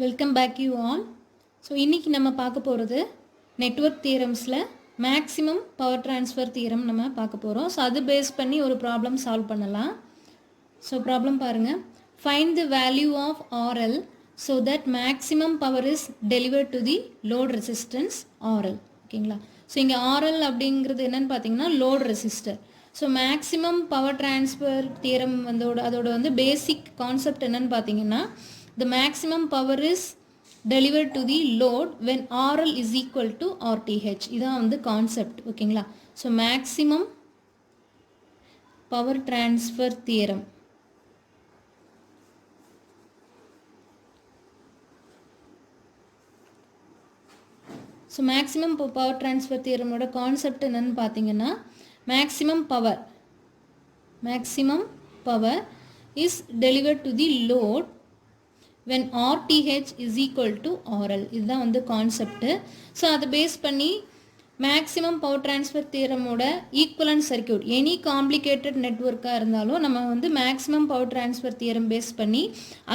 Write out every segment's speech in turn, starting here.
Welcome back you all. So இன்றைக்கி நம்ம பார்க்க போகிறது நெட்வொர்க் தியரம்ஸில் மேக்ஸிமம் பவர் ட்ரான்ஸ்ஃபர் தியரம் நம்ம பார்க்க போகிறோம். ஸோ அது பேஸ் பண்ணி ஒரு ப்ராப்ளம் சால்வ் பண்ணலாம். ஸோ ப்ராப்ளம் பாருங்கள். Find the value of RL so that maximum power is delivered to the load resistance RL. ஓகேங்களா? ஸோ இங்கே ஆர்எல் அப்படிங்கிறது என்னென்னு பார்த்தீங்கன்னா load resistor. So maximum power transfer theorem அதோட பேசிக் கான்செப்ட் என்னென்னு பார்த்தீங்கன்னா the maximum power is delivered to the load when RL is equal to RTH. இதான் concept. ஓகேங்களா? So maximum power transfer theorem. So maximum power transfer theorem ஓட concept என்னன்னு பார்த்தீங்கன்னா maximum power is delivered to the load when RTH is equal to RL. இதுதான் concept. So அதை base பண்ணி maximum power transfer தியரமோட equivalent circuit any complicated நெட்வொர்க்காக இருந்தாலும் நம்ம maximum power transfer theorem base பண்ணி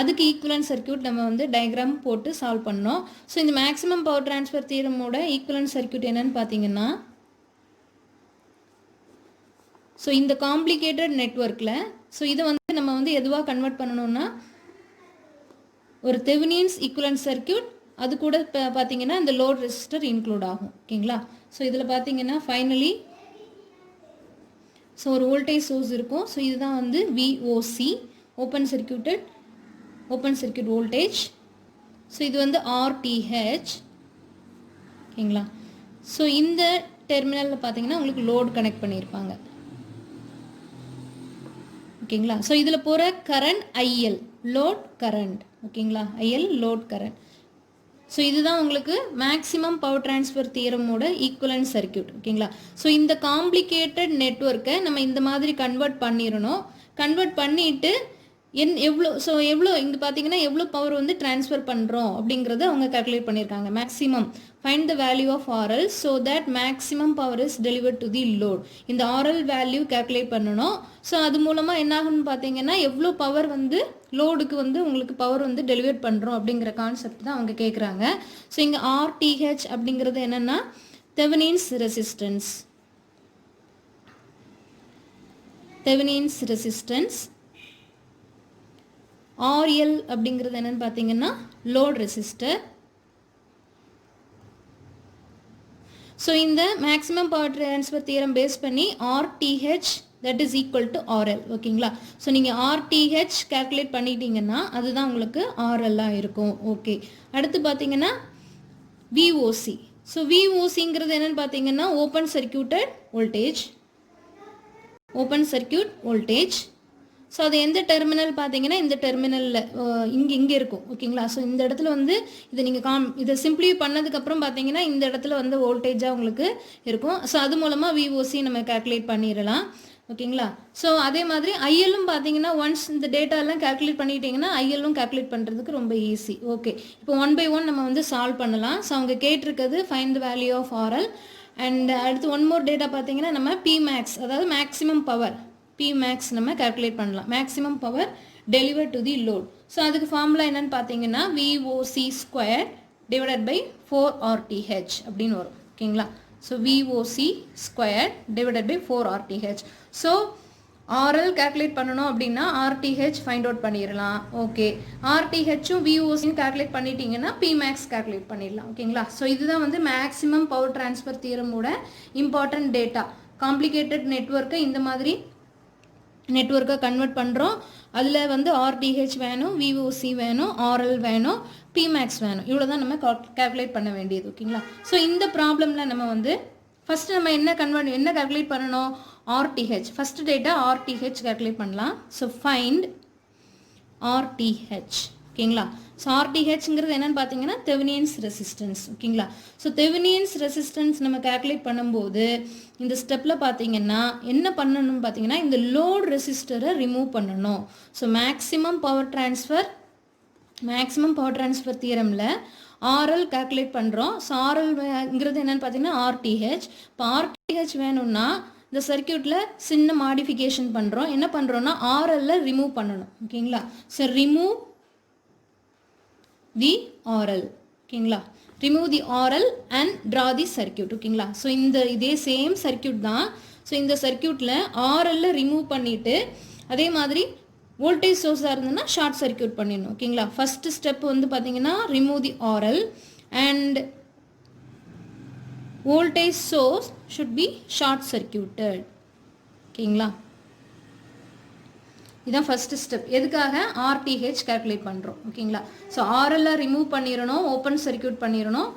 அதுக்கு ஈக்குவலன்ட் சர்க்கியூட் நம்ம டயக்ராம் போட்டு சால்வ் பண்ணோம். ஸோ இந்த மேக்ஸிமம் பவர் ட்ரான்ஸ்ஃபர் தியரமோட ஈக்குவலன்ட் சர்க்கியூட் என்னன்னு பார்த்தீங்கன்னா ஸோ இந்த காம்ப்ளிகேட்டட் நெட்வொர்க்கில் ஸோ இதை நம்ம எதுவாக கன்வெர்ட் பண்ணணும்னா ஒரு தெவெனின்ஸ் ஈக்குவலன்ட் சர்க்கியூட் அது கூட பார்த்தீங்கன்னா இந்த லோட் ரெசிஸ்டர் இன்க்ளூட் ஆகும். ஓகேங்களா? ஸோ இதில் பார்த்தீங்கன்னா ஃபைனலி ஸோ ஒரு வோல்டேஜ் சோர்ஸ் இருக்கும். ஸோ இதுதான் VOC open circuit voltage. So இது RTH. ஓகேங்களா? ஸோ இந்த டெர்மினலில் பார்த்தீங்கன்னா உங்களுக்கு லோட் கனெக்ட் பண்ணியிருப்பாங்க. ஓகேங்களா? ஸோ இதில் போகிற கரண்ட் IL லோட் கரண்ட். ஓகேங்களா? IL load current. ஸோ இதுதான் உங்களுக்கு மேக்ஸிமம் பவர் ட்ரான்ஸ்ஃபர் தியரமோட ஈக்குவலன்ட் சர்க்கியூட். ஓகேங்களா? ஸோ இந்த காம்ப்ளிகேட்டட் நெட்வொர்க்கை நம்ம இந்த மாதிரி கன்வெர்ட் பண்ணிடணும். கன்வெர்ட் பண்ணிவிட்டு எவ்வளோ இங்கே பார்த்தீங்கன்னா எவ்வளோ பவர் ட்ரான்ஸ்ஃபர் பண்ணுறோம் அப்படிங்கிறத அவங்க கால்குலேட் பண்ணியிருக்காங்க. Maximum find the value of RL so that maximum power is delivered to the load. இந்த ஆர்எல் வேல்யூ கால்குலேட் பண்ணணும். ஸோ அது மூலமாக என்ன ஆகும்னு பார்த்தீங்கன்னா எவ்வளோ பவர் லோடுக்கு உங்களுக்கு பவர் டெலிவர்ட் பண்ணுறோம் அப்படிங்கிற கான்செப்ட் தான் அவங்க கேட்குறாங்க. ஸோ இங்கே RTH அப்படிங்கிறது என்னென்னா தெவெனின்ஸ் ரெசிஸ்டன்ஸ். RL அப்படிங்கிறது என்னன்னு பார்த்தீங்கன்னா லோட் ரெசிஸ்டர். ஸோ இந்த maximum power transfer theorem base பண்ணி RTH that is equal to RL. ஓகேங்களா? ஸோ நீங்கள் RTH கால்குலேட் பண்ணிட்டீங்கன்னா அதுதான் உங்களுக்கு RL-ஆக இருக்கும். ஓகே, அடுத்து பார்த்தீங்கன்னா VOC. ஸோ VOCங்கிறது என்னன்னு பார்த்தீங்கன்னா ஓப்பன் சர்க்கியூட் வோல்டேஜ். ஸோ அது எந்த டெர்மினல் பார்த்தீங்கன்னா இந்த டெர்மினலில் இங்கே இருக்கும். ஓகேங்களா? ஸோ இந்த இடத்துல இதை நீங்கள் இதை சிம்பிளி பண்ணதுக்கப்புறம் பார்த்தீங்கன்னா இந்த இடத்துல வோல்டேஜாக உங்களுக்கு இருக்கும். ஸோ அது மூலமாக VOC நம்ம கால்குலேட் பண்ணிடலாம். ஓகேங்களா? ஸோ அதே மாதிரி IL-ம் பார்த்தீங்கன்னா ஒன்ஸ் இந்த டேட்டாலாம் கால்குலேட் பண்ணிட்டீங்கன்னா IL-ம் கால்குலேட் பண்ணுறதுக்கு ரொம்ப ஈஸி. ஓகே, இப்போ 1 by 1 நம்ம சால்வ் பண்ணலாம். ஸோ அவங்க கேட்டிருக்கிறது find the value of RL and அடுத்து ஒன் மோர் டேட்டா பார்த்தீங்கன்னா நம்ம Pmax அதாவது மேக்ஸிமம் பவர் Pmax நம்ம கால்குலேட் பண்ணலாம். Maximum power delivered to the load. So அதுக்கு ஃபார்முலா என்னன்னு பார்த்தீங்கன்னா VOC square divided by 4RTH அப்படின்னு வரும். ஓகேங்களா? So VOC square divided by 4RTH. So RL calculate பண்ணணும் அப்படின்னா RTH ஃபைண்ட் அவுட் பண்ணிடலாம். ஓகே, RTHும் VOCயும் கால்குலேட் பண்ணிட்டீங்கன்னா Pmax கால்குலேட் பண்ணிடலாம். ஓகேங்களா? ஸோ இதுதான் மேக்ஸிமம் பவர் ட்ரான்ஸ்ஃபர் தியரமோட இம்பார்ட்டன்ட் டேட்டா. காம்ப்ளிகேட்டட் நெட்வொர்க்கை இந்த மாதிரி நெட்வொர்க்கை கன்வெர்ட் பண்ணுறோம். அதில் RTH வேணும், VOC வேணும், RL வேணும், Pmax வேணும். இவ்வளோ தான் நம்ம கால்குலேட் பண்ண வேண்டியது. ஓகேங்களா? ஸோ இந்த ப்ராப்ளமில் நம்ம ஃபஸ்ட்டு நம்ம என்ன கால்குலேட் பண்ணணும்? RTH. First data RTH calculate பண்ணலாம். So find RTH. ஓகேங்களா? ஸோ RTHங்கிறது என்னென்னு பார்த்தீங்கன்னா தெவெனின்ஸ் ரெசிஸ்டன்ஸ். ஓகேங்களா? ஸோ தெவெனின்ஸ் ரெசிஸ்டன்ஸ் நம்ம கால்குலேட் பண்ணும்போது இந்த ஸ்டெப்பில் பார்த்தீங்கன்னா என்ன பண்ணணும்னு பார்த்தீங்கன்னா இந்த லோட் ரெசிஸ்டரை ரிமூவ் பண்ணணும். ஸோ மேக்ஸிமம் பவர் ட்ரான்ஸ்ஃபர் தியரமில் RL கால்குலேட் பண்ணுறோம். ஸோ RLங்கிறது என்னென்னு பார்த்தீங்கன்னா RTH. இப்போ RTH வேணும்னா இந்த சர்க்கியூட்டில் சின்ன மாடிஃபிகேஷன் பண்ணுறோம். என்ன பண்ணுறோன்னா RL ரிமூவ் பண்ணணும். ஓகேங்களா? So remove the RL. ஓகேங்களா, remove the RL and draw the circuit. ஓகேங்களா, ஸோ இதே சேம் சர்க்கியூட் தான். ஸோ இந்த சர்க்கியூட்டில் ஆர்எல்ல ரிமூவ் பண்ணிவிட்டு அதே மாதிரி வோல்டேஜ் சோர்ஸாக இருந்ததுன்னா ஷார்ட் சர்க்கியூட் பண்ணிடணும். ஓகேங்களா, ஃபஸ்ட்டு ஸ்டெப் வந்து பார்த்தீங்கன்னா remove the RL and voltage source should be short circuited. ஓகேங்களா, இதுதான் ஃபஸ்ட்டு ஸ்டெப். எதுக்காக ஆர்டிஹெச் கால்குலேட் பண்ணுறோம். ஓகேங்களா, ஸோ ஆர்எல்ல ரிமூவ் பண்ணிடணும், ஓப்பன் சர்க்கியூட் பண்ணிடணும்.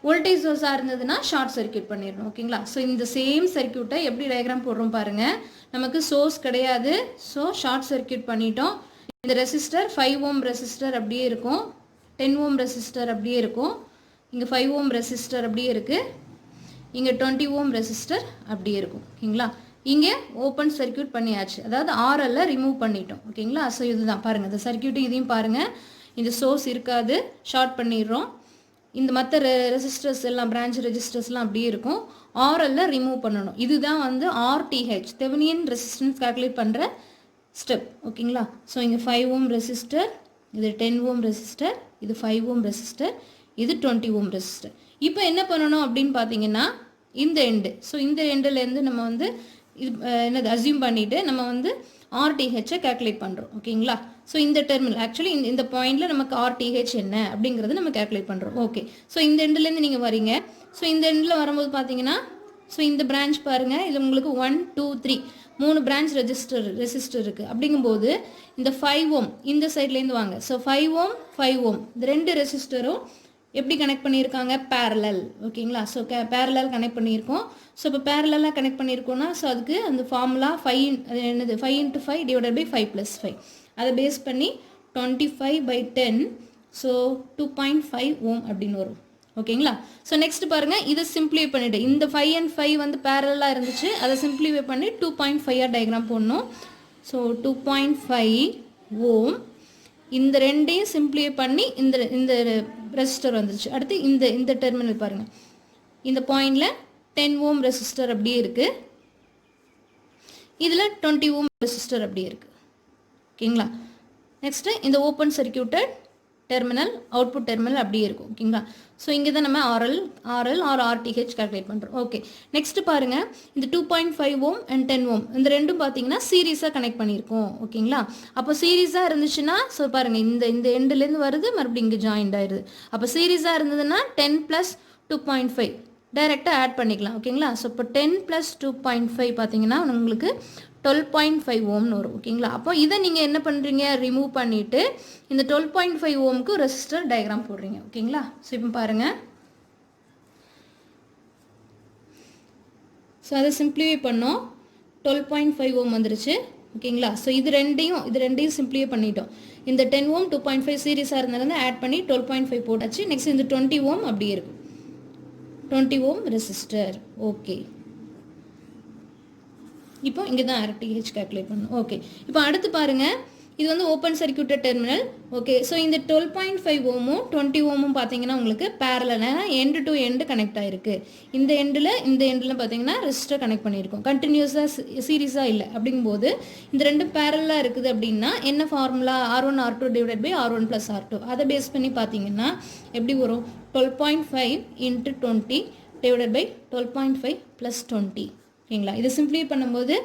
வோல்டேஜ் சோர்ஸாக இருந்ததுன்னா ஷார்ட் சர்க்கியூட் பண்ணிடணும். ஓகேங்களா, ஸோ இந்த சேம் சர்க்கியூட்டை எப்படி டயக்ராம் போடுறோம் பாருங்கள். நமக்கு சோர்ஸ் கிடையாது, ஸோ ஷார்ட் சர்க்கியூட் பண்ணிட்டோம். இந்த ரெசிஸ்டர் 5 ஓம் ரெசிஸ்டர் அப்படியே இருக்கும், 10 ஓம் ரெசிஸ்டர் அப்படியே இருக்கும், இங்கே 5 ஓம் ரெசிஸ்டர் அப்படியே இருக்குது, இங்கே 20 ஓம் ரெசிஸ்டர் அப்படியே இருக்கும். ஓகேங்களா, இங்கே ஓப்பன் சர்க்கியூட் பண்ணியாச்சு, அதாவது ஆர்எல்ல ரிமூவ் பண்ணிட்டோம். ஓகேங்களா, ஸோ இதுதான் பாருங்கள், இந்த சர்க்கியூட்டு இதையும் பாருங்கள். இந்த சோர்ஸ் இருக்காது, ஷார்ட் பண்ணிடுறோம். இந்த மற்ற ரெசிஸ்டர்ஸ் எல்லாம் பிரான்ச் ரெஜிஸ்டர்ஸ்லாம் அப்படியே இருக்கும், ஆர்எல்ல ரிமூவ் பண்ணணும். இதுதான் வந்து ஆர்டிஹெச் தெவெனின் ரெசிஸ்டன்ஸ் கால்குலேட் பண்ணுற ஸ்டெப். ஓகேங்களா, ஸோ இங்கே 5 ஓம் ரெசிஸ்டர், இது 10 ஓம் ரெசிஸ்டர், இது 5 ஓம் ரெசிஸ்டர், இது 20 ஓம் ரெசிஸ்டர். இப்போ என்ன பண்ணணும் அப்படின்னு பார்த்தீங்கன்னா இந்த எண்டு, ஸோ இந்த எண்டுலேருந்து நம்ம வந்து இது என்னது அசியூம் பண்ணிவிட்டு நம்ம வந்து ஆர்டிஹெச்சை கால்குலேட் பண்ணுறோம். ஓகேங்களா, ஸோ இந்த டெர்மினல் ஆக்சுவலி இந்த பாயிண்டில் நமக்கு ஆர்டிஹெச் என்ன அப்படிங்கிறது நம்ம கால்குலேட் பண்ணுறோம். ஓகே, ஸோ இந்த எண்டுலேருந்து நீங்கள் வரீங்க. ஸோ இந்த எண்டில் வரும்போது பார்த்தீங்கன்னா ஸோ இந்த பிரான்ச் பாருங்கள், இதில் உங்களுக்கு 1 2 3 3 பிரான்ச் ரெசிஸ்டர் இருக்குது. அப்படிங்கும்போது இந்த 5 ஓம் இந்த சைட்லேருந்து வாங்க. ஸோ 5 ஓம் 5 ஓம் இந்த ரெண்டு ரெசிஸ்டரும் எப்படி கனெக்ட் பண்ணியிருக்காங்க, பேரலல். ஓகேங்களா, ஸோ பேரலல் கனெக்ட் பண்ணியிருக்கோம். ஸோ இப்போ பேரலாக கனெக்ட் பண்ணியிருக்கோன்னா ஸோ அதுக்கு அந்த ஃபார்முலா 5 என்னது 5 × 5 டிவைடட் பை 5 + 5 அதை பேஸ் பண்ணி 25/10 ஸோ 2.5 ஓம் அப்படின்னு வரும். ஓகேங்களா, ஸோ நெக்ஸ்ட் பாருங்கள், இதை சிம்பிளிஃபை பண்ணிவிட்டு இந்த 5 and 5 வந்து பேரலாக இருந்துச்சு, அதை சிம்பிளிஃபை பண்ணி 2.5 டயக்ராம் போடணும். ஸோ 2.5 ஓம் இந்த ரெண்டையும் சிம்பிளிஃபை பண்ணி இந்த ரெசிஸ்டர் வந்துருச்சு. அடுத்து இந்த டெர்மினல் பாருங்கள், இந்த பாயிண்டில் 10 ஓம் ரெசிஸ்டர் அப்படியே இருக்குது, இதில் 20 ஓம் ரெசிஸ்டர் அப்படியே இருக்குது. ஓகேங்களா, நெக்ஸ்ட்டு இந்த open circuited terminal output terminal அப்படியே இருக்கும். ஓகேங்களா, ஸோ இங்கே தான் நம்ம ஆர்எல் ஆர் ஆர்டிஹெச் கால்குலேட் பண்ணுறோம். ஓகே, நெக்ஸ்ட் பாருங்கள், இந்த 2.5 ஓம் அண்ட் 10 ஓம் இந்த ரெண்டும் பார்த்தீங்கன்னா சீரீஸாக கனெக்ட் பண்ணியிருக்கோம். ஓகேங்களா, அப்போ சீரீஸாக இருந்துச்சுன்னா ஸோ பாருங்கள் இந்த எண்டுலேருந்து வருது, மறுபடியும் இங்கே ஜாயிண்ட் ஆயிடுது. அப்போ சீரீஸாக இருந்ததுன்னா 10 + 2.5 டைரெக்டாக ஆட் பண்ணிக்கலாம். ஓகேங்களா, ஸோ இப்போ 10 + 2.5 பார்த்தீங்கன்னா உங்களுக்கு 12.5 ஓம்னு வரும். ஓகேங்களா, அப்போ இதை நீங்கள் என்ன பண்ணுறீங்க, ரிமூவ் பண்ணிவிட்டு இந்த 12.5 ஓமுக்கு ரெசிஸ்டர் டயக்ராம் போடுறீங்க. ஓகேங்களா, ஸோ இப்போ பாருங்கள், ஸோ அதை சிம்பிளிஃபை பண்ணோம், 12.5 ஓம் வந்துருச்சு. ஓகேங்களா, ஸோ இது ரெண்டையும் சிம்பிளிஃபை பண்ணிட்டோம். இந்த 10 ஓம் 2.5 சீரீஸாக இருந்ததுலேருந்து ஆட் பண்ணி 12.5 போட்டாச்சு. நெக்ஸ்ட் இந்த 20 ஓம் அப்படியே இருக்கும், 20 ஓம் ரெசிஸ்டர். ஓகே, இப்போ இங்கே தான் ஆர்டிஹெச் கால்குலேட் பண்ணணும். ஓகே, இப்போ அடுத்து பாருங்கள், இது வந்து open circuited terminal. Okay, so இந்த 12.5 ஓமும் 20 ஓமும் பார்த்தீங்கன்னா உங்களுக்கு பேரலாக எண்டு டு எண்டு கனெக்ட் ஆகிருக்கு. இந்த எண்டில் பார்த்தீங்கன்னா ரெசிஸ்டர் கனெக்ட் பண்ணியிருக்கோம், கண்டினியூஸாக சீரீஸாக இல்லை. அப்படிங்கும்போது இந்த ரெண்டும் பேரலாக இருக்குது அப்படின்னா என்ன formula, R1 R2 divided by R1 + R2 அதை பேஸ் பண்ணி பார்த்தீங்கன்னா எப்படி வரும், 12.5 × 20 டிவைடட் பை 12.5 + 20. ஓகேங்களா, இதை சிம்பிளிஃபை பண்ணும்போது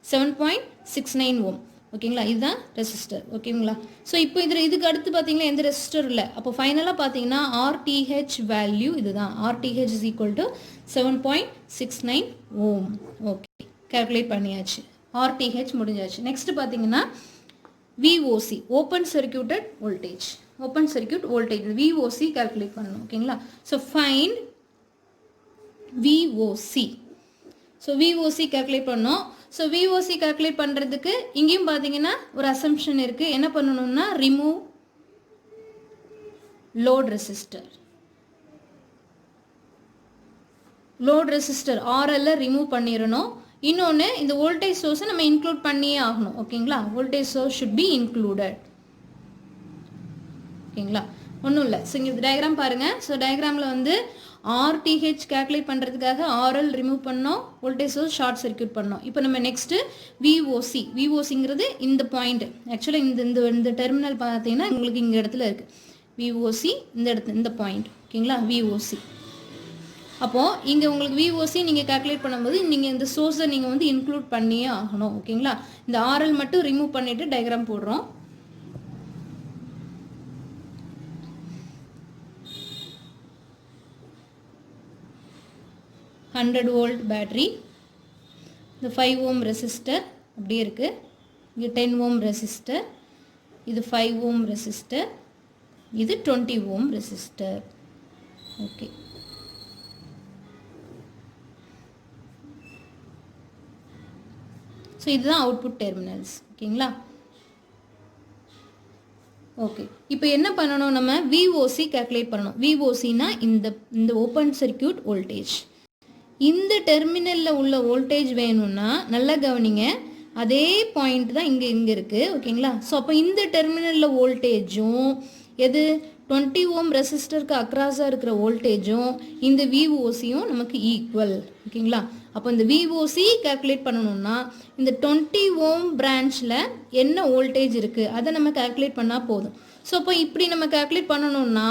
7.69 ஓம். ஓகேங்களா, இதுதான் ரெசிஸ்டர். ஓகேங்களா, ஸோ இப்போ இதுக்கு அடுத்து பார்த்தீங்கன்னா எந்த ரெசிஸ்டர் இல்லை. அப்போ ஃபைனலாக பார்த்தீங்கன்னா ஆர்டிஹெச் வேல்யூ இதுதான், RTH is equal to 7.69 ohm. Okay, calculate பண்ணியாச்சு, ஆர்டிஹெச் முடிஞ்சாச்சு. நெக்ஸ்ட் பார்த்தீங்கன்னா VOC, open circuited voltage, open circuit voltage VOC calculate பண்ணணும். ஓகேங்களா, so find VOC. So VOC calculate பண்ணோம். ஸோ விஓசி கால்குலேட் பண்ணுறதுக்கு இங்கேயும் பார்த்தீங்கன்னா ஒரு அசம்ஷன் இருக்குது. என்ன பண்ணணும்னா remove load resistor. Load resistor ஆர்எல்ல ரிமூவ் பண்ணிடணும். இன்னொன்று இந்த வோல்டேஜ் சோர்ஸை நம்ம இன்க்ளூட் பண்ணியே ஆகணும். ஓகேங்களா, voltage source should be included. ஓகேங்களா, ஒன்றும் இல்லை. ஸோ இங்கே டயக்ராம் பாருங்கள். ஸோ டயக்ராமில் வந்து ஆர்டிஹெச் கால்குலேட் பண்ணுறதுக்காக ஆர்எல் ரிமூவ் பண்ணோம், வோல்டேஜ் சோர்ஸ் ஷார்ட் சர்க்கியூட் பண்ணோம். இப்போ நம்ம நெக்ஸ்ட்டு விஓசிங்கிறது இந்த பாயிண்ட். ஆக்சுவலாக இந்த டெர்மினல் பார்த்தீங்கன்னா உங்களுக்கு இங்கே இடத்துல இருக்குது. VOC இந்த இடத்து இந்த பாயிண்ட் ஓகேங்களா VOC. அப்போது இங்கே உங்களுக்கு VOC நீங்கள் கால்குலேட் பண்ணும்போது நீங்கள் இந்த சோர்ஸை நீங்கள் வந்து இன்க்ளூட் பண்ணியே ஆகணும் ஓகேங்களா. இந்த RL மட்டும் ரிமூவ் பண்ணிவிட்டு டயக்ராம் போடுறோம். $100 volt பேட்டரி, இந்த 5 ohm ரெசிஸ்டர் அப்படியே இருக்குது, இங்கே 10 ohm ரெசிஸ்டர், இது 5 ohm ரெசிஸ்டர், இது 20 ohm ரெசிஸ்டர். ஓகே, ஸோ இதுதான் அவுட்புட் டெர்மினல்ஸ் ஓகேங்களா. ஓகே, இப்போ என்ன பண்ணணும், நம்ம VOC கால்குலேட் பண்ணணும். VOCனா இந்த ஓப்பன் சர்க்கியூட் வோல்டேஜ். இந்த டெர்மினலில் உள்ள வோல்டேஜ் வேணும்னா நல்லா கவனிங்க, அதே பாயிண்ட் தான் இங்கே இருக்குது ஓகேங்களா. ஸோ அப்போ இந்த டெர்மினலில் வோல்டேஜும் எது 20 ohm ரெசிஸ்டருக்கு அக்ராஸாக இருக்கிற வோல்டேஜும் இந்த VOCயும் நமக்கு ஈக்குவல் ஓகேங்களா. அப்போ இந்த VOC கால்குலேட் பண்ணணும்னா இந்த 20 ohm பிரான்ச்சில் என்ன வோல்டேஜ் இருக்குது அதை நம்ம கால்குலேட் பண்ணால் போதும். ஸோ அப்போ இப்படி நம்ம கால்குலேட் பண்ணணும்னா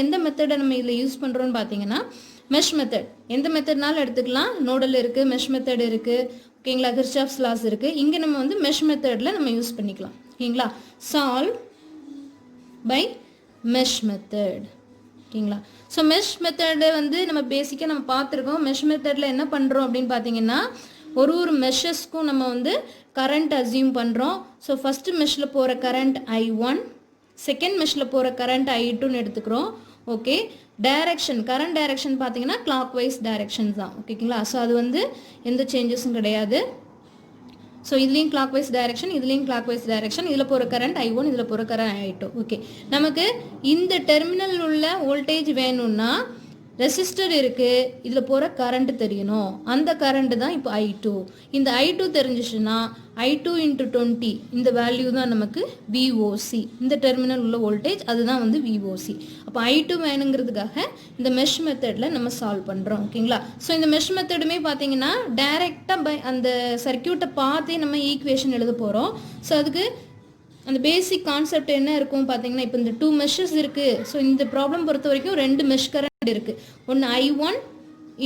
எந்த மெத்தடை நம்ம இதில் யூஸ் பண்ணுறோன்னு பார்த்தீங்கன்னா மெஷ் மெத்தட். எந்த மெத்தட்னாலும் எடுத்துக்கலாம், நோடல் இருக்குது, மெஷ் மெத்தட் இருக்குது ஓகேங்களா, கிர்ச்சாஃப்ஸ் லாஸ் இருக்குது. இங்கே நம்ம வந்து மெஷ் மெத்தடில் நம்ம யூஸ் பண்ணிக்கலாம் ஓகேங்களா. சால்வ் பை மெஷ் மெத்தட் ஓகேங்களா. ஸோ மெஷ் மெத்தடை வந்து நம்ம பேசிக்காக நம்ம பார்த்துருக்கோம். மெஷ் மெத்தடில் என்ன பண்ணுறோம் அப்படின்னு பார்த்தீங்கன்னா ஒரு மெஷஸ்க்கும் நம்ம வந்து கரண்ட் அசியூம் பண்ணுறோம். ஸோ ஃபஸ்ட்டு மெஷ்ஷில் போகிற கரண்ட் I1, செகண்ட் மெஷ்ஷில் போகிற கரண்ட் I2ன்னு எடுத்துக்கிறோம். ஓகே, டைரக்ஷன் கரண்ட் டைரக்ஷன் பார்த்தீங்கன்னா கிளாக் வைஸ் டைரக்ஷன் தான் ஓகேங்களா. ஸோ அது வந்து எந்த சேஞ்சஸும் கிடையாது. ஸோ இதுலேயும் கிளாக் வைஸ் டைரக்ஷன், இதுலேயும் கிளாக் வைஸ் டைரக்ஷன், இதில் போகிற கரண்ட் I1, இதில் போகிற கரண்ட் I2. ஓகே, நமக்கு இந்த டெர்மினல் உள்ள வோல்டேஜ் வேணும்னா ரெசிஸ்டர் இருக்குது, இதில் போகிற கரண்ட் தெரியணும், அந்த கரண்ட் தான் இப்போ I2. இந்த I2 தெரிஞ்சிச்சுன்னா I2 × 20 இந்த வேல்யூ தான் நமக்கு VOC. இந்த டெர்மினல் உள்ள வோல்டேஜ் அதுதான் வந்து VOC. அப்போ I2 வேணுங்கிறதுக்காக இந்த மெஷ் மெத்தடில் நம்ம சால்வ் பண்ணுறோம் ஓகேங்களா. ஸோ இந்த மெஷ் மெத்தடுமே பார்த்தீங்கன்னா டைரெக்டாக அந்த சர்க்கியூட்டை பார்த்தே நம்ம ஈக்குவேஷன் எழுத போகிறோம். ஸோ அதுக்கு அந்த பேசிக் கான்செப்ட் என்ன இருக்கும் பார்த்தீங்கன்னா, இப்போ இந்த 2 மெஷஸ் இருக்குது. ஸோ இந்த ப்ராப்ளம் பொறுத்த வரைக்கும் 2 மெஷ் கரண்ட் இருக்குது, ஒன்று I1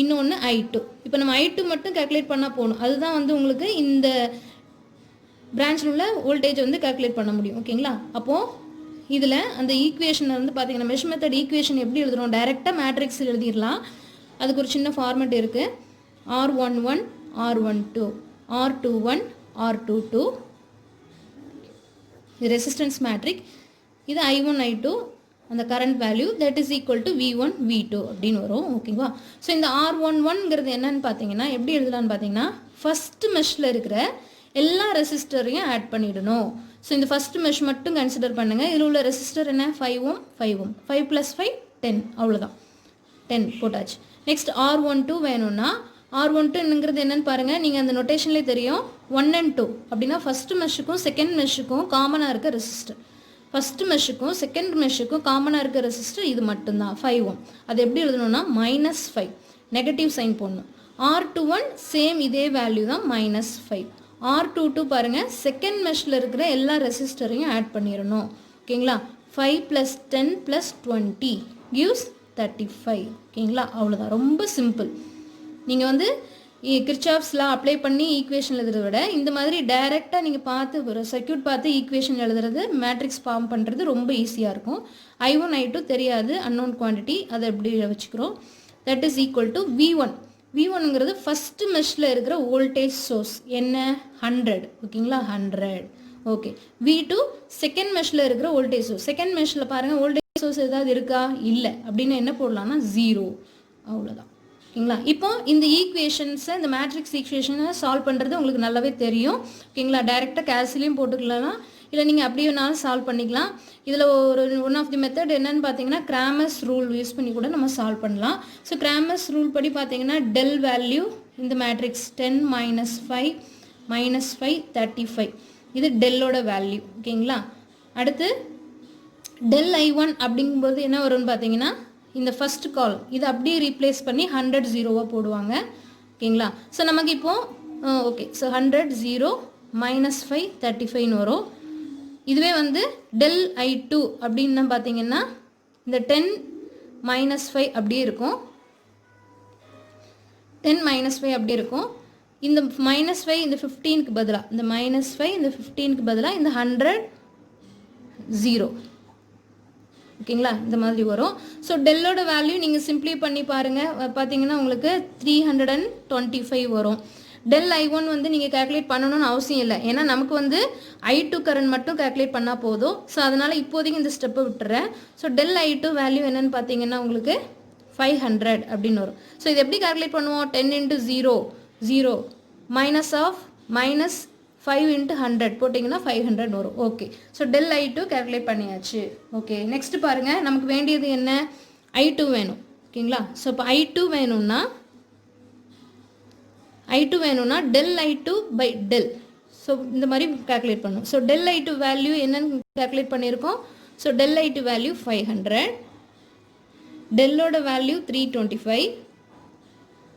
இன்னொன்று I2. இப்போ நம்ம I2 மட்டும் கால்குலேட் பண்ணால் போகணும், அதுதான் வந்து உங்களுக்கு இந்த பிரான்ச்சில் உள்ள வோல்டேஜ் வந்து கால்குலேட் பண்ண முடியும் ஓகேங்களா. அப்போது இதில் அந்த ஈக்குவேஷனை வந்து பார்த்தீங்கன்னா மெஷ் மெத்தட் ஈக்குவேஷன் எப்படி எழுதுறோம், டைரெக்டாக மேட்ரிக்ஸில் எழுதிடலாம். அதுக்கு ஒரு சின்ன ஃபார்மெட் இருக்குது, R11 R12 R21 R22, இது ரெசிஸ்டன்ஸ் மேட்ரிக். இது I1 I2 அந்த current value that is equal to V1 V2 அப்படின்னு வரும் ஓகேவா. ஸோ இந்த R11ங்கிறது என்னன்னு பார்த்தீங்கன்னா எப்படி எழுதலான்னு பார்த்தீங்கன்னா ஃபஸ்ட்டு மெஷ்ஷில் இருக்கிற எல்லா ரெசிஸ்டரையும் ஆட் பண்ணிடணும். ஸோ இந்த ஃபஸ்ட்டு மெஷ் மட்டும் கன்சிடர் பண்ணுங்கள். இதில் உள்ள ரெசிஸ்டர் என்ன 5 ohm 5 ohm 5 + 5 10 அவ்வளோதான், 10 போட்டாச்சு. நெக்ஸ்ட் R12 வேணும்னா R12ங்கிறது என்னன்னு பாருங்கள், நீங்கள் அந்த நொட்டேஷன்லேயே தெரியும் 1 and 2 அப்படின்னா ஃபஸ்ட்டு மெஷ்ஷுக்கும் செகண்ட் மெஷ்ஷுக்கும் காமனாக இருக்க ரெசிஸ்டர். ஃபஸ்ட்டு மெஷ்ஷுக்கும் செகண்ட் மெஷ்ஷுக்கும் காமனாக இருக்க ரெசிஸ்டர் இது மட்டும்தான் 5 ohm. அது எப்படி எழுதணும்னா -5 நெகட்டிவ் சைன் போடணும். R21 சேம் இதே வேல்யூ தான் -5. R22 பாருங்கள் செகண்ட் மெஷ்ஷில் இருக்கிற எல்லா ரெசிஸ்டரையும் ஆட் பண்ணிடணும் ஓகேங்களா. 5 + 10 + 20 gives 35 ஓகேங்களா. அவ்வளோதான், ரொம்ப சிம்பிள். நீங்கள் வந்து கிர்ச்சாஃப்ஸ்லாம் அப்ளை பண்ணி ஈக்குவேஷன் எழுதுறத விட இந்த மாதிரி டைரெக்டாக நீங்கள் பார்த்து ஒரு சர்க்கியூட் பார்த்து ஈக்குவேஷன் எழுதுறது மேட்ரிக்ஸ் ஃபார்ம் பண்ணுறது ரொம்ப ஈஸியாக இருக்கும். I1 I2 தெரியாது, அன்னோன் குவான்டிட்டி, அதை எப்படி வச்சுக்கிறோம். That is equal to V1. V1ங்கிறது ஃபஸ்ட்டு மெஷ்ஷில் இருக்கிற வோல்டேஜ் சோர்ஸ் என்ன 100 ஓகேங்களா 100. ஓகே, V2 செகண்ட் மெஷ்ஷில் இருக்கிற வோல்டேஜ் சோர்ஸ். செகண்ட் மெஷ்ஷில் பாருங்கள் வோல்டேஜ் சோர்ஸ் ஏதாவது இருக்கா, இல்லை அப்படின்னா என்ன போடலாம்னா 0 அவ்வளோதான் ஓகேங்களா. இப்போ இந்த ஈக்குவேஷன்ஸை இந்த மேட்ரிக்ஸ் ஈக்குவேஷனை சால்வ் பண்ணுறது உங்களுக்கு நல்லாவே தெரியும் ஓகேங்களா. டைரெக்டாக கேல்சிலையும் போட்டுக்கலாம், இல்லை நீங்கள் அப்படியே வேணாலும் சால்வ் பண்ணிக்கலாம். இதில் ஒன் ஆஃப் தி மெத்தட் என்னன்னு பார்த்தீங்கன்னா கிராமர்ஸ் ரூல் யூஸ் பண்ணி கூட நம்ம சால்வ் பண்ணலாம். ஸோ கிராமர்ஸ் ரூல் படி பார்த்தீங்கன்னா டெல் வேல்யூ இந்த மேட்ரிக்ஸ் 10 -5 -5 35 இது டெல்லோட வேல்யூ ஓகேங்களா. அடுத்து டெல் I1 அப்படிங்கும்போது என்ன வரும்னு பார்த்தீங்கன்னா இந்த ஃபஸ்ட் கால் இது அப்படியே ரீப்ளேஸ் பண்ணி 100 0 போடுவாங்க ஓகேங்களா. ஸோ நமக்கு இப்போது ஓகே, ஸோ 100 0 -5 35ன்னு வரும். இதுவே வந்து டெல் I2 அப்படின்னா பார்த்தீங்கன்னா இந்த 10 மைனஸ் 5 அப்படியே இருக்கும், 10 மைனஸ் 5 அப்படியே இருக்கும். இந்த மைனஸ் 5 இந்த 15க்கு பதிலாக, இந்த மைனஸ் 5 இந்த 15க்கு பதிலாக இந்த 100 0. ஓகேங்களா, இந்த மாதிரி வரும். ஸோ டெல்லோட வேல்யூ நீங்கள் சிம்பிளி பண்ணி பாருங்கள், பார்த்தீங்கன்னா உங்களுக்கு 325 வரும். டெல் I1 வந்து நீங்கள் கேல்குலேட் பண்ணணும்னு அவசியம் இல்லை, ஏன்னா நமக்கு வந்து I2 கரண்ட் மட்டும் கேல்குலேட் பண்ணால் போதும். ஸோ அதனால் இப்போதைக்கு இந்த ஸ்டெப்பை விட்டுறேன். ஸோ டெல் I2 வேல்யூ என்னென்னு பார்த்தீங்கன்னா உங்களுக்கு 500 அப்படின்னு வரும். ஸோ இது எப்படி கேல்குலேட் பண்ணுவோம், 10 × 0 0 மைனஸ் ஆஃப் மைனஸ் 5 × 100 போட்டிங்கன்னா 500 வரும். Okay, so del I2 calculate பண்ணியாச்சு. ஓகே, நெக்ஸ்ட் பாருங்கள், நமக்கு வேண்டியது என்ன, I2 வேணும். ஓகேங்களா, ஸோ இப்போ I2 வேணும்னா del I2 by del, so இந்த மாதிரி கேல்குலேட் பண்ணும். ஸோ டெல் I2 வேல்யூ என்னன்னு கேல்குலேட் பண்ணியிருக்கோம். ஸோ டெல் I2 வேல்யூ 500, டெல்லோட வேல்யூ 325.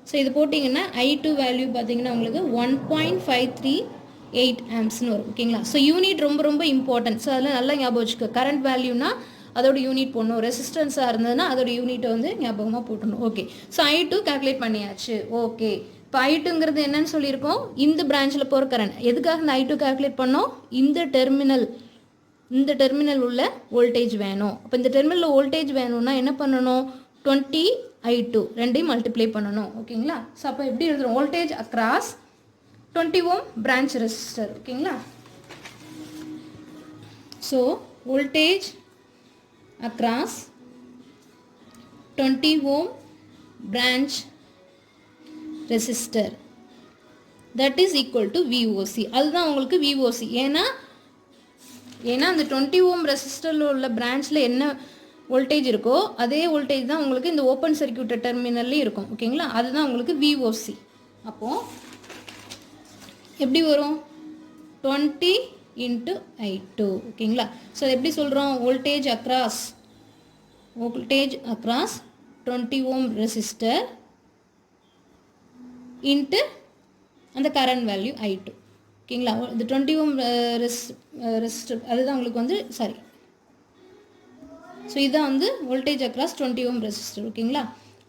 ஸோ இது போட்டிங்கன்னா I2 வேல்யூ பார்த்தீங்கன்னா உங்களுக்கு 1.538 ஆம்ஸ்னு வரும். ஓகேங்களா, ஸோ யூனிட் ரொம்ப ரொம்ப இம்பார்ட்டன்ட். ஸோ அதில் நல்லா ஞாபகம் வச்சுக்கோ, கரண்ட் வேல்யூனா அதோட யூனிட் போடணும், ரெசிஸ்டன்ஸாக இருந்ததுன்னா அதோட யூனிட்டை வந்து ஞாபகமாக போட்டணும். ஓகே, ஸோ I2 கேல்குலேட் பண்ணியாச்சு. ஓகே, இப்போ I2ங்கிறது என்னன்னு சொல்லியிருக்கோம், இந்த பிரான்ச்சில் போகிற கரண்ட். எதுக்காக இந்த I2 கேல்குலேட் பண்ணோம், இந்த டெர்மினல் உள்ள வோல்டேஜ் வேணும். அப்போ இந்த டெர்மினலில் வோல்டேஜ் வேணும்னா என்ன பண்ணணும், 20 I2 ரெண்டையும் மல்டிப்ளை பண்ணணும். ஓகேங்களா, ஸோ அப்போ எப்படி எழுதுறோம், voltage across 20 ohm branch resistor. ஓகேங்களா, so voltage across 20 ohm branch resistor that is equal to VOC. அதுதான் உங்களுக்கு VOC. ஏன்னா அந்த 20 ஓம் ரெசிஸ்டரில் உள்ள பிரான்ச்சில் என்ன வோல்டேஜ் இருக்கோ அதே வோல்டேஜ் தான் உங்களுக்கு இந்த ஓப்பன் சர்க்யூட் டெர்மினல்லையும் இருக்கும். ஓகேங்களா, அதுதான் உங்களுக்கு VOC. அப்போது எப்படி வரும், 20 × I2. ஓகேங்களா, ஸோ எப்படி சொல்கிறோம், voltage across 20 ohm resistor into அந்த கரண்ட் வேல்யூ I2. ஓகேங்களா, இந்த 20 ஓம் ரெசிஸ்டர் அதுதான் உங்களுக்கு வந்து ஸோ இதுதான் வந்து வோல்டேஜ் அக்ராஸ் 20 ஓம் ரெசிஸ்டர். ஓகேங்களா,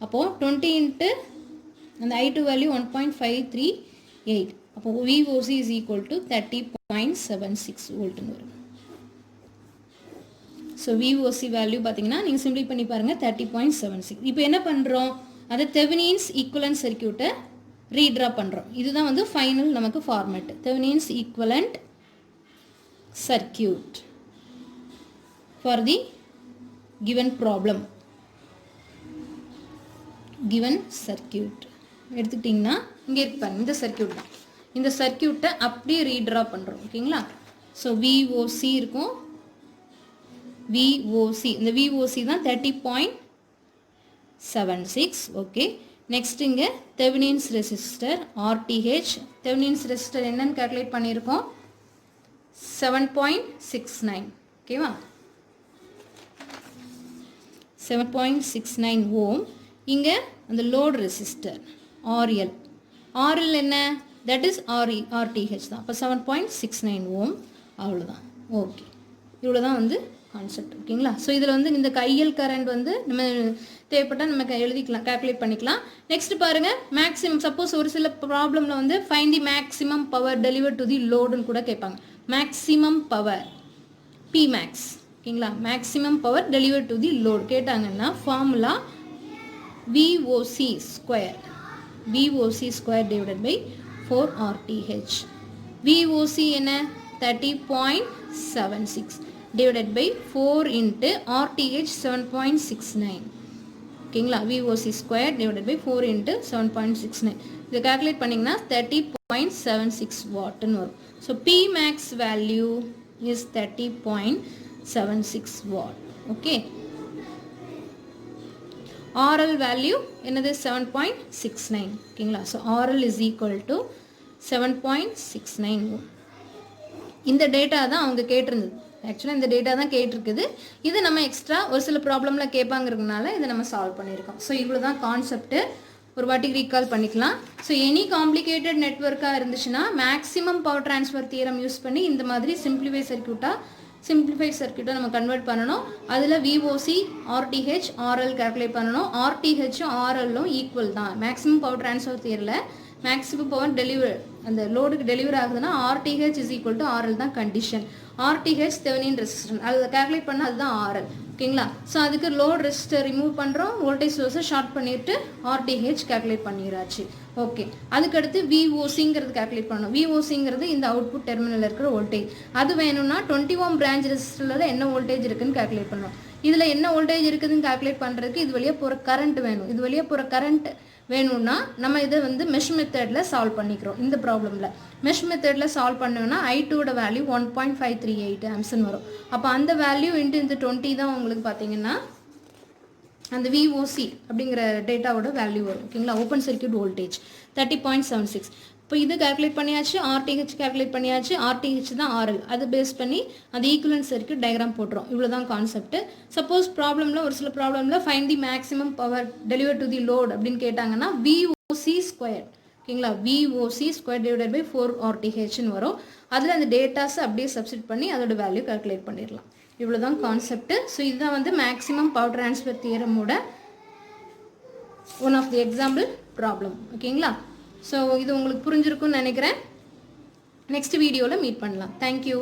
அப்போது 20 × அந்த I2 வேல்யூ 1.538. அப்போது VOC இஸ் ஈக்குவல் டு 30.76 வோல்ட்னு வரும். ஸோ VOC வேல்யூ பார்த்தீங்கன்னா நீங்கள் சிம்பிளி பண்ணி பாருங்கள் 30.76. இப்போ என்ன பண்ணுறோம், அதை தெவெனின்ஸ் ஈக்குவலன்ட் சர்க்யூட்டை ரீட்ரா பண்ணுறோம். இதுதான் வந்து ஃபைனல் நமக்கு format, Thevenin's equivalent circuit for the given problem, given circuit எடுத்துக்கிட்டிங்கன்னா இங்கே இருப்பாங்க, இந்த சர்க்யூட் தான், இந்த சர்க்யூட்டை அப்படியே ரீட்ரா பண்ணுறோம். ஓகேங்களா, ஸோ VOC இருக்கும், VOC இந்த VOC தான் 30.76. ஓகே, நெக்ஸ்ட் இங்கே Thevenin's resistor RTH. Thevenin's resistor என்னன்னு கேல்குலேட் பண்ணியிருக்கோம், 7.69. ஓகேவா, 7.69 ஓம். இங்கே அந்த லோட் ரெசிஸ்டர் RL என்ன, தட் இஸ் RTH தான். அப்போ 7.69 ஓம், அவ்வளோதான். ஓகே, இவ்வளோ தான் வந்து கான்செப்ட். ஓகேங்களா, ஸோ இதில் வந்து இந்த கையல் கரண்ட் வந்து நம்ம தேவைப்பட்டால் நம்ம எழுதிக்கலாம், கால்குலேட் பண்ணிக்கலாம். நெக்ஸ்ட் பாருங்கள், மேக்ஸிமம் சப்போஸ் ஒரு சில ப்ராப்ளமில் வந்து find the maximum power deliver to the லோடுன்னு கூட கேட்பாங்க. Maximum power Pmax. ஓகேங்களா, maximum power deliver to the load கேட்டாங்கன்னா formula VOC square divided by 4RTH. VOC என்ன, 30.76 டிவைடட் பை 4 × RTH 7.69. ஓகேங்களா, VOC ஸ்கொயர் டிவைடட் பை 4 × 7.69. இதை கால்குலேட் பண்ணிங்கன்னா 30.76 வாட்னு வரும். So Pmax value is 30.76 watt. Okay, RL value என்னது 7.69. ஓகேங்களா, so RL is equal to 7.69. இந்த data தான் அவங்க கேட்டிருந்தது. ஆக்சுவலாக இந்த டேட்டா தான் கேட்டிருக்குது. இது நம்ம எக்ஸ்ட்ரா ஒரு சில ப்ராப்ளமில் கேட்பாங்கிறதுனால இதை நம்ம சால்வ் பண்ணியிருக்கோம். ஸோ இவ்வளோ தான் கான்செப்ட்டு. ஒரு வாட்டி ரீகால் பண்ணிக்கலாம். ஸோ எனி காம்ப்ளிகேட்டட் நெட்வொர்க்காக இருந்துச்சுன்னா maximum power transfer theorem use பண்ணி இந்த மாதிரி சிம்பிளிஃபை சர்க்யூட்டாக சிம்பிளிஃபைட் சர்க்யூட்டை நம்ம கன்வெர்ட் பண்ணணும். அதில் விஓசி ஆர்டிஹெச் ஆர்எல் கால்குலேட் பண்ணணும். ஆர்டிஹெச்சும் ஆர்எல்லும் ஈக்குவல் தான். மேக்ஸிமம் பவர் ட்ரான்ஸ்ஃபர் தியரில் மேக்ஸிமம் பவர் டெலிவர் அந்த லோடுக்கு டெலிவர் ஆகுதுன்னா RTH is equal to RL தான் கண்டிஷன். ஆர்டிஹெச் தெவெனின் ரெசிஸ்டன்ஸ் அதை கால்குலேட் பண்ணால் அதுதான் ஆர்எல். ஓகேங்களா? ஸோ அதுக்கு லோட் ரெசிஸ்டர் ரிமூவ் பண்ணுறோம், வோல்டேஜ் சோர்ஸை ஷார்ட் பண்ணிட்டு ஆர்டிஹெச் கால்குலேட் பண்ணிடுறாச்சு. ஓகே, அதுக்கடுத்து விஓசிங்கிறது கால்குலேட் பண்ணணும். விஓசிங்கிறது இந்த அவுட்புட் டெர்மினல் இருக்கிற வோல்டேஜ். அது வேணும்னா 20 ஓம் பிரான்ச் ரெசிஸ்டரில் என்ன வோல்டேஜ் இருக்குன்னு கால்குலேட் பண்ணணும். இதில் என்ன வோல்டேஜ் இருக்குதுன்னு கால்குலேட் பண்ணுறதுக்கு இது வழியாக போகிற கரண்ட் வேணும். இது வழியாக போகிற கரண்ட் வேணும்னா நம்ம இதை வந்து மெஷ் மெத்தடில் சால்வ் பண்ணிக்கிறோம். இந்த ப்ராப்ளமில் மெஷ் மெத்தடில் சால்வ் பண்ணோன்னா I2ஓட வேல்யூ 1.538 ஆம்ஸ்ன்னு வரும். அப்போ அந்த வேல்யூ இன்ட்டு இந்த 20 தான் உங்களுக்கு பார்த்தீங்கன்னா அந்த விஓசி அப்படிங்கிற டேட்டாவோட வேல்யூ வரும். ஓகேங்களா? Open circuit voltage 30.76. இப்போ இது கால்குலேட் பண்ணியாச்சு, ஆர்டிஹெச் கால்குலேட் பண்ணியாச்சு, ஆர்டிஹெச் தான் ஆர்எல். அது பேஸ் பண்ணி அது ஈக்குவலன்ட் சர்க்யூட் டயக்ராம் போட்டுரும். இவ்வளோ தான் கான்செப்ட். சப்போஸ் ப்ராப்ளமில் ஒரு சில ப்ராப்ளமில் find the maximum power deliver to the load அப்படின்னு கேட்டாங்கன்னா விஓசி ஸ்கொயர். ஓகேங்களா? விஓசி ஸ்கொயர் டிவைடட் பை 4 ஆர்டிஹெச்னு வரும். அதில் அந்த டேட்டாஸை அப்படியே சப்ஸ்டிட் பண்ணி அதோட வேல்யூ கால்குலேட் பண்ணிடலாம். இவ்வளோ தான் கான்செப்ட். ஸோ இதுதான் வந்து மேக்ஸிமம் பவர் ட்ரான்ஸ்ஃபர் தியரமோட one of the example problem. ஓகேங்களா? ஸோ இது உங்களுக்கு புரிஞ்சிருக்கும்னு நினைக்கிறேன். நெக்ஸ்ட் வீடியோவில் மீட் பண்ணலாம். தேங்க்யூ.